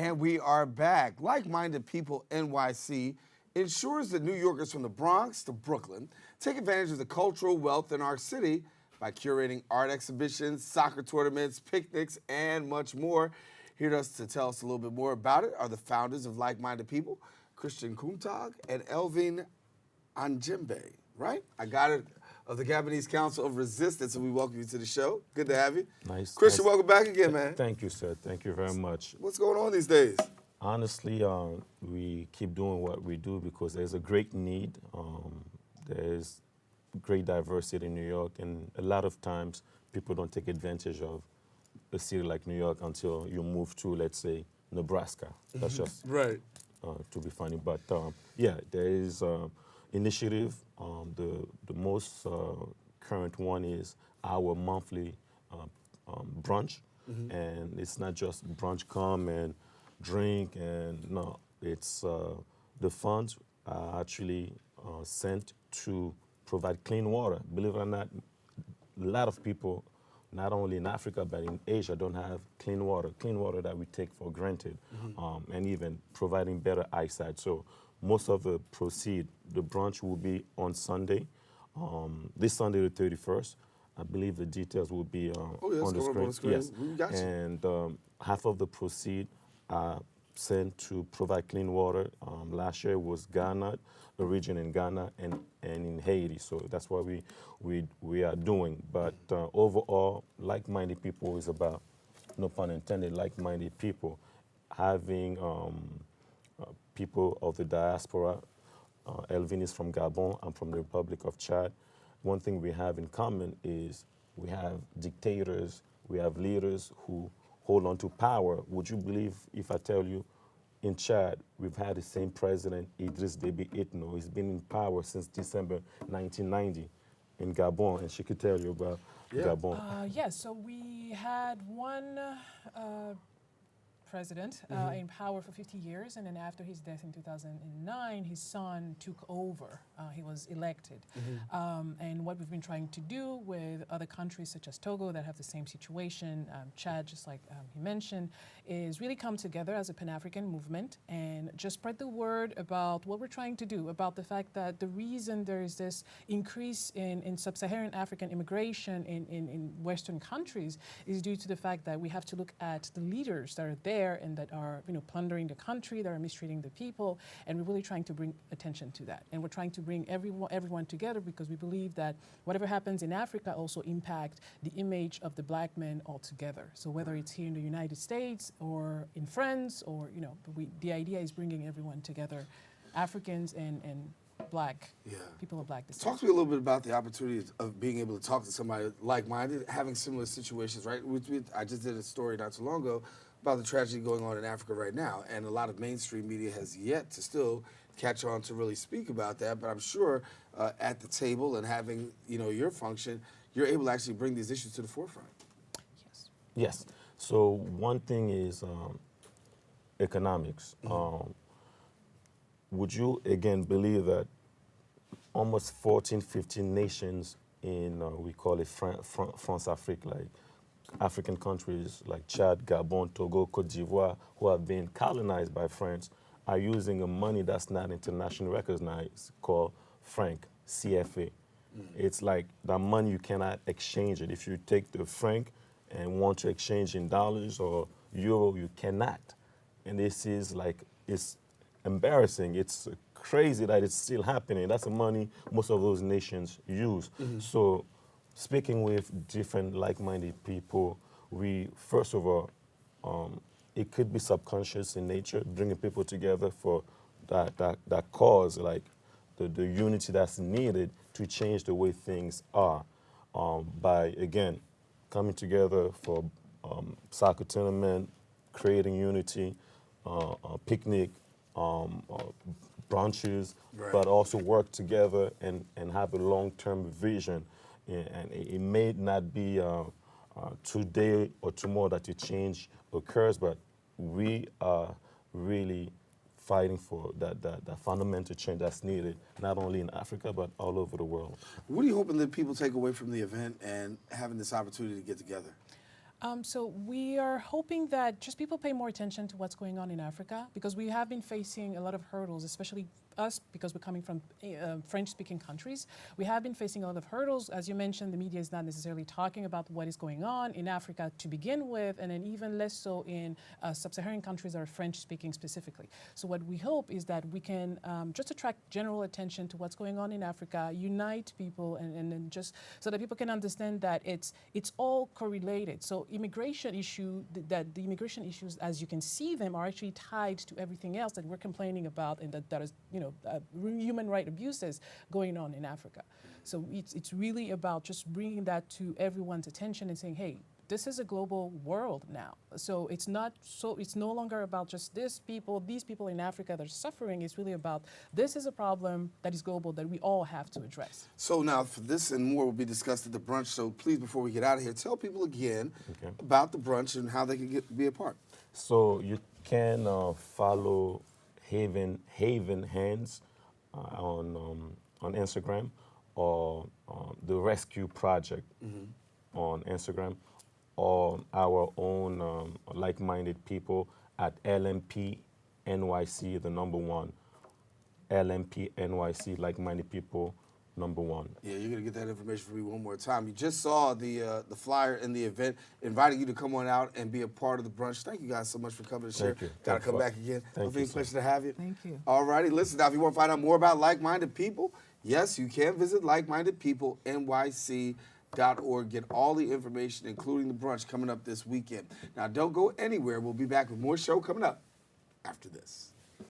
And we are back. Like Minded People NYC ensures that New Yorkers from the Bronx to Brooklyn take advantage of the cultural wealth in our city by curating art exhibitions, soccer tournaments, picnics, and much more. Here to tell us a little bit more about it are the founders of Like Minded People, Koumtog and Elvine Andjembe, right? I got it. Of the Gabonese Council of Resistance, and we welcome you to the show. Good to have you. Nice. Christian, welcome back again, man. Thank you, sir. Thank you very much. What's going on these days? Honestly, we keep doing what we do because there's a great need. There's great diversity in New York, and a lot of times people don't take advantage of a city like New York until you move to, let's say, Nebraska. That's just right. To be funny. But yeah, there is initiative. The most current one is our monthly brunch, and it's not just brunch, come and drink, and no, it's the funds are actually sent to provide clean water. Believe it or not, a lot of people, not only in Africa but in Asia, don't have clean water that we take for granted, and even providing better eyesight. So most of the proceed, the brunch will be on Sunday, this Sunday the 31st. I believe the details will be on the screen. Yes, we got you. And half of the proceed are sent to provide clean water. Last year was Ghana, a region in Ghana and in Haiti. So that's what we are doing. But overall, like-minded people is about, no pun intended, like-minded people having people of the diaspora. Elvine is from Gabon. I'm from the Republic of Chad. One thing we have in common is we have dictators, we have leaders who hold on to power. Would you believe if I tell you in Chad, we've had the same president, Idriss Déby Itno. He's been in power since December 1990 in Gabon, and she could tell you about Gabon. Yes, so we had one president in power for 50 years, and then after his death in 2009, his son took over. He was elected. And what we've been trying to do with other countries such as Togo that have the same situation, Chad, just like he mentioned, is really come together as a Pan-African movement and just spread the word about what we're trying to do, about the fact that the reason there is this increase in sub-Saharan African immigration in Western countries is due to the fact that we have to look at the leaders that are there and that are plundering the country, that are mistreating the people, and we're really trying to bring attention to that. And we're trying to bring everyone together because we believe that whatever happens in Africa also impact the image of the black man altogether. So whether it's here in the United States or in France, or the idea is bringing everyone together, Africans and black people of black descent. Talk to me a little bit about the opportunity of being able to talk to somebody like-minded, having similar situations, right? I just did a story not too long ago about the tragedy going on in Africa right now, and a lot of mainstream media has yet to still catch on to really speak about that, but I'm sure at the table and having your function, you're able to actually bring these issues to the forefront. Yes. Yes. So one thing is economics. Would you, again, believe that almost 14, 15 nations in, we call it France-Afrique, like African countries like Chad, Gabon, Togo, Cote d'Ivoire, who have been colonized by France, are using a money that's not internationally recognized called franc, CFA. It's like that money, you cannot exchange it. If you take the franc and want to exchange in dollars or euro, you cannot. And this is like, it's embarrassing. It's crazy that it's still happening. That's the money most of those nations use. So speaking with different like-minded people, we, first of all, it could be subconscious in nature, bringing people together for that cause, like the unity that's needed to change the way things are, by, again, coming together for soccer tournament, creating unity, picnic, brunches, but also work together and have a long-term vision. And it may not be today or tomorrow that the change occurs, but we are really fighting for that fundamental change that's needed, not only in Africa, but all over the world. What are you hoping that people take away from the event and having this opportunity to get together? So we are hoping that just people pay more attention to what's going on in Africa, because we have been facing a lot of hurdles, especially us, because we're coming from French-speaking countries. We have been facing a lot of hurdles. As you mentioned, the media is not necessarily talking about what is going on in Africa to begin with, and then even less so in sub-Saharan countries that are French-speaking specifically. So what we hope is that we can just attract general attention to what's going on in Africa, unite people, and just so that people can understand that it's all correlated. So immigration issue, that the immigration issues, as you can see them, are actually tied to everything else that we're complaining about, and that is, human right abuses going on in Africa. So it's really about just bringing that to everyone's attention and saying, hey, this is a global world now. So it's no longer about just these people in Africa that are suffering. It's really about, this is a problem that is global that we all have to address. So now, for this and more will be discussed at the brunch. So please, before we get out of here, tell people again about the brunch and how they can be a part. So you can follow Haven Hands on Instagram, or the Rescue Project on Instagram, or our own Like Minded People at LMP NYC, the number 1. LMP NYC, Like Minded People, number 1. Yeah, you're gonna get that information for me one more time. You just saw the flyer in the event, inviting you to come on out and be a part of the brunch. Thank you guys so much for coming to share. Thank you. Gotta come back again. Thank you, sir. Pleasure to have you. Thank you. All righty, listen, now if you want to find out more about Like-Minded People, yes, you can visit LikeMindedPeopleNYC.org. Get all the information, including the brunch coming up this weekend. Now, don't go anywhere. We'll be back with more show coming up after this.